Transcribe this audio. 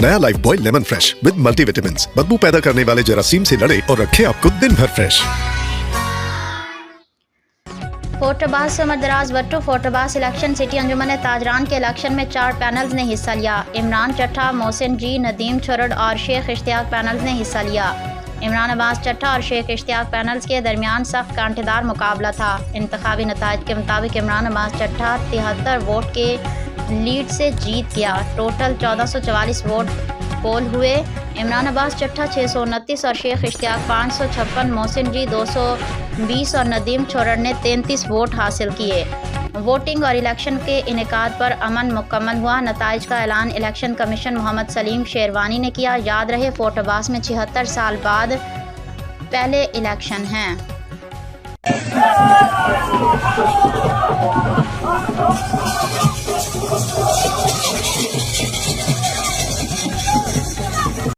नया life boy lemon fresh with multivitamins, बदबू पैदा करने वाले जरासीम से लड़े और रखे आपको दिन भर फ्रेश। फोर्ट अब्बास से मदराज बट्टू। फोर्ट अब्बास इलेक्शन सिटी अंजुमन ताजरान के इलेक्शन में 4 पैनल्स ने हिस्सा लिया। इमरान, चट्ठा, मोहसिन जी, नदीम छोरड़ और शेख इश्तियाक पैनल्स ने हिस्सा लिया। इमरान, अब्बास, चट्ठा और शेख इश्तियाक पैनल्स के दरमियान सख्त कांटेदार मुकाबला था। इंतखाबी नताइज के मुताबिक इमरान, अब्बास, चट्ठा 73 वोट के लीड से जीत गया। टोटल 1444 वोट पोल हुए। इमरान, अब्बास, चट्ठा 629 और शेख इश्तियाक 556, मोहसिन जी 220 और नदीम छोरड़ ने 33 वोट हासिल किए। वोटिंग और इलेक्शन के इनेकाद पर अमन मुकम्मल हुआ। नताइज का ऐलान इलेक्शन कमीशन मोहम्मद सलीम शेरवानी ने किया। याद रहे, फोर्ट अब्बास में 76 साल बाद पहले इलेक्शन हैं।